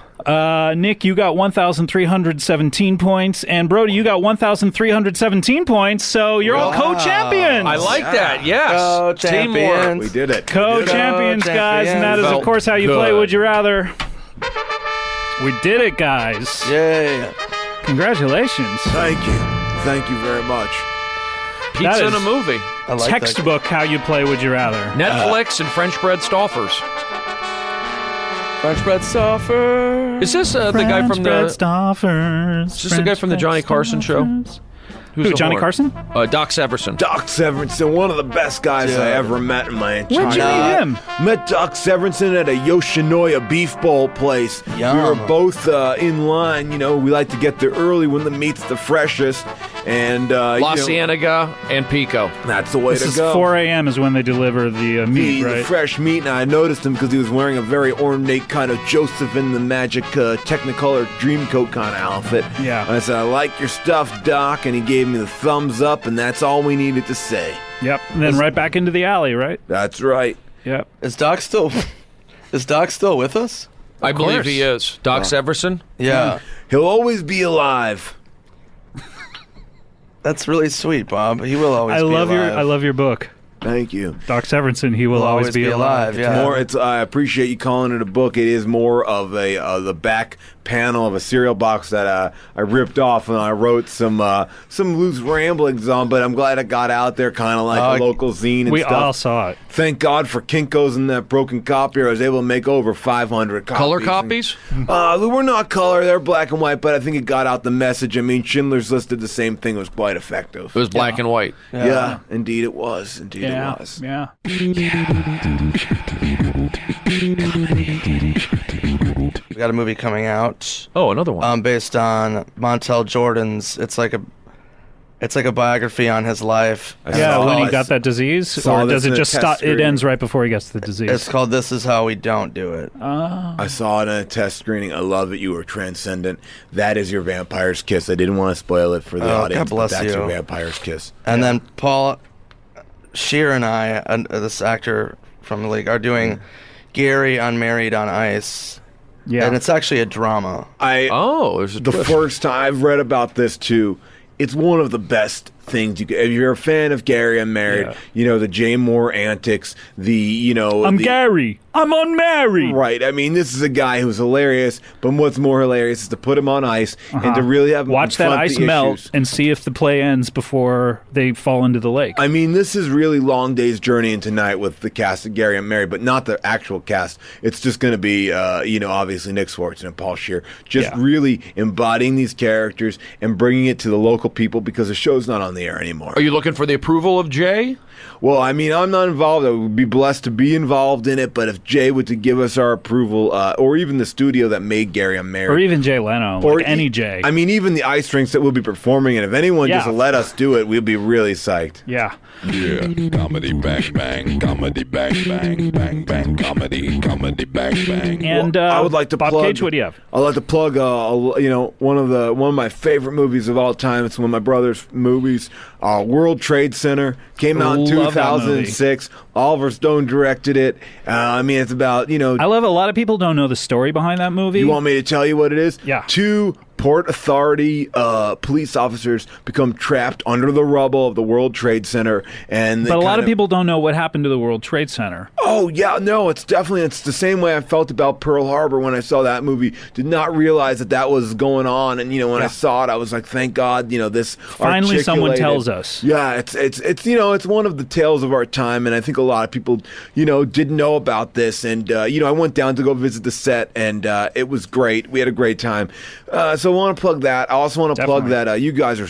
Nick, you got 1,317 points. And Brody, you got 1,317 points. So you're all co-champions. I like that, yes. Co-champions. Teamwork. We did it. Co-champions, guys. And that is, of course, how you play Would You Rather. We did it, guys. Yay. Congratulations. Thank you very much. Pizza in a movie. I like Textbook how you play Would You Rather. Netflix and French bread Stoffers. French bread Stoffers. Is this the guy from the... Stoffers. Is this the guy from the Johnny Carson show? Who, the Johnny horn? Carson? Doc Severinsen. Doc Severinsen, one of the best guys I ever met in my entire Where'd you meet him? Met Doc Severinsen at a Yoshinoya beef bowl place. Yum. We were both in line. You know, we like to get there early when the meat's the freshest. And La you know, Cienega and Pico. that's the way This to is go. 4 a.m. is when they deliver the meat, The right? fresh meat, and I noticed him because he was wearing a very ornate kind of Joseph in the Magic Technicolor Dreamcoat kind of outfit. Yeah. And I said, I like your stuff, Doc, and he gave me the thumbs up, and that's all we needed to say. Yep. And then right back into the alley, right? That's right. Yep. Is Doc still with us? I believe course. he is. Doc Severinsen? Yeah. He'll always be alive. That's really sweet, Bob. He will always I be love alive. your book. Thank you. Doc Severinsen, he will always be alive. Yeah. I appreciate you calling it a book. It is more of the back panel of a cereal box that I ripped off, and I wrote some loose ramblings on. But I'm glad it got out there, kind of like a local zine and We stuff. all saw it. Thank God for Kinko's and that broken copy. I was able to make over 500 copies. Color copies? They were not color; they're black and white. But I think it got out the message. I mean, Schindler's List did the same thing. It was quite effective. It was black and white. Yeah, indeed it was. Indeed it was. Yeah. We got a movie coming out Oh, another one. based on Montel Jordan's. It's like a biography on his life. Yeah, when he got that disease, saw or this does in it a just test stop? It screening. ends right before he gets the disease. It's called "This Is How We Don't Do It." I saw it in a test screening. I love it. You were transcendent. That is your vampire's kiss. I didn't want to spoil it for the Oh, audience. God bless but that's you. your vampire's kiss. And then Paul Scheer and I, this actor from the league, are doing Gary Unmarried on Ice. Yeah. And it's actually a drama. There's a The twist. first time I've read about this too, it's one of the best things you could. If you're a fan of Gary Unmarried, Yeah. you know the Jay Moore antics. I'm Gary. I'm unmarried. Right. I mean, this is a guy who's hilarious, but what's more hilarious is to put him on ice and to really have him Watch that confront ice the melt issues. and see if the play ends before they fall into the lake. I mean, this is really Long Day's Journey into Night with the cast of Gary Unmarried, but not the actual cast. It's just going to be, obviously Nick Swartzen and Paul Scheer, just really embodying these characters and bringing it to the local people because the show's not on the air anymore. Are you looking for the approval of Jay? Well, I mean, I'm not involved. I would be blessed to be involved in it, but if Jay were to give us our approval, or even the studio that made Gary Unmarried, or even Jay Leno, or like any Jay. I mean, even the ice rinks that we'll be performing, and if anyone just let us do it, we'll be really psyched. Yeah. Yeah, comedy bang bang, comedy bang bang, bang bang, comedy bang bang. And I would like to Bob plug. Cage, what do you have? I'd like to plug, one of my favorite movies of all time. It's one of my brother's movies. World Trade Center came out in Love that 2006. Oliver Stone directed it. I mean, it's about I love it. A lot of people don't know the story behind that movie. You want me to tell you what it is? Yeah. Two Port Authority police officers become trapped under the rubble of the World Trade Center, and But a lot of people don't know what happened to the World Trade Center. Oh yeah, no, it's the same way I felt about Pearl Harbor when I saw that movie. Did not realize that was going on, and when I saw it, I was like, thank God, this Finally someone articulated- tells us. Yeah, it's it's one of the tales of our time, and I think a lot of people didn't know about this, and I went down to go visit the set, and it was great. We had a great time. So I want to plug that. I also want to plug that you guys are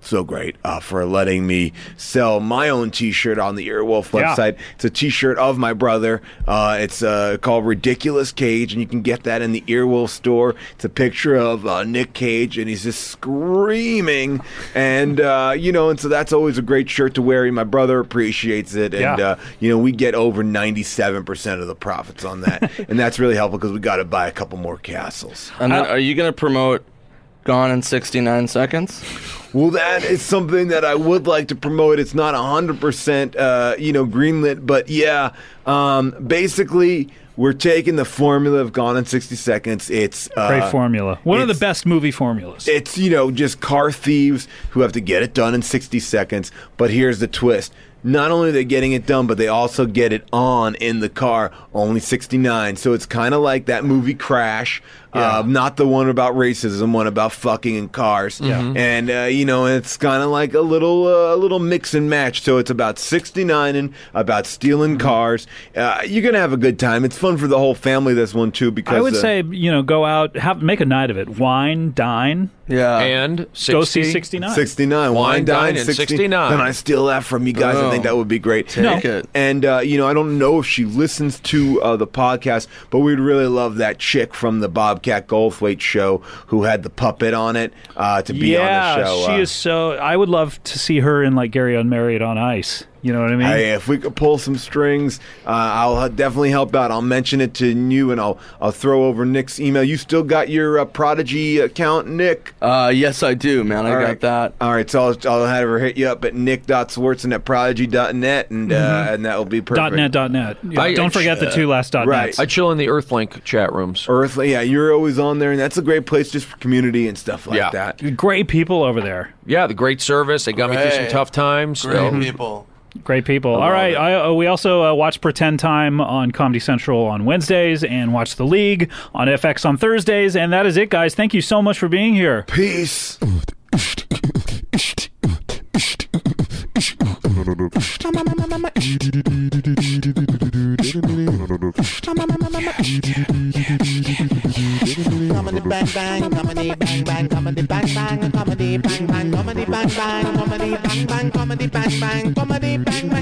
so great for letting me sell my own T-shirt on the Earwolf website. It's a T-shirt of my brother. It's called Ridiculous Cage, and you can get that in the Earwolf store. It's a picture of Nick Cage, and he's just screaming, and and so that's always a great shirt to wear. My brother appreciates it, and we get over 97% of the profits on that, and that's really helpful because we got to buy a couple more castles. And then, are you going to promote Gone in 69 Seconds? Well, that is something that I would like to promote. It's not 100%, greenlit, but basically, we're taking the formula of Gone in 60 Seconds. It's Great formula. One of the best movie formulas. It's just car thieves who have to get it done in 60 seconds. But here's the twist: not only are they getting it done, but they also get it on in the car. Only 69. So it's kind of like that movie Crash. Not the one about racism, one about fucking in cars. And it's kind of like a little mix and match. So it's about 69 and about stealing cars. You're gonna have a good time. It's fun for the whole family. This one too, because I would say go out, make a night of it. Wine, dine. Yeah. And Go see 69. 69. Wine, dine, and 69. Can I steal that from you guys? I think that would be great. Take it. And, I don't know if she listens to the podcast, but we'd really love that chick from the Bobcat Goldthwait show who had the puppet on it to be on the show. She is so... I would love to see her in, like, Gary Unmarried on Ice. You know what I mean? Hey, if we could pull some strings, I'll definitely help out. I'll mention it to you, and I'll throw over Nick's email. You still got your Prodigy account, Nick? Yes, I do, man. I got that. All right, so I'll have her hit you up at nick.swartzen@prodigy.net, and that will be perfect. .net. Yeah, don't forget the two last .nets. Right. I chill in the Earthlink chat rooms. Earthly, yeah, you're always on there, and that's a great place just for community and stuff like that. Great people over there. Yeah, the great service. They got me through some tough times. Great people. Great people. All right. We also watch Pretend Time on Comedy Central on Wednesdays and watch The League on FX on Thursdays. And that is it, guys. Thank you so much for being here. Peace. Comedy bang bang, comedy bang bang, comedy bang bang, comedy bang bang, comedy bang bang, comedy bang bang, comedy bang bang, comedy bang bang, comedy bang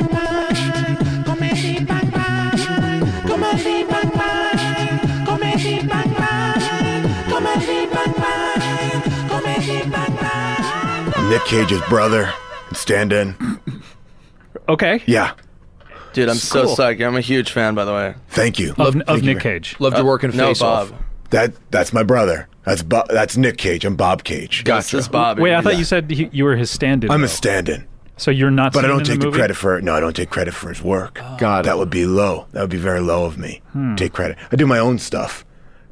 bang, comedy bang bang, comedy bang bang, comedy bang bang, comedy bang bang, comedy bang bang. I'm Nick Cage's brother. Stand in. Okay. Yeah. Dude, I'm so Cool. psyched. I'm a huge fan, by the way. Thank you. Of Thank you. Nick Cage. Love to work in No, Face Off. Bob. That's my brother. That's Nick Cage. I'm Bob Cage. This is Bob. Wait, I thought you said you were his stand-in. I'm though. a stand-in. So you're not But I seen don't in take the the movie? credit for it. No, I don't take credit for his work. God. That would be low. That would be very low of me. Take credit. I do my own stuff.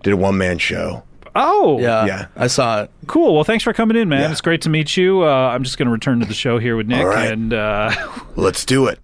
Did a one-man show. Oh. Yeah. I saw it. Cool. Well, thanks for coming in, man. Yeah. It's great to meet you. I'm just going to return to the show here with Nick. All right. And Let's do it.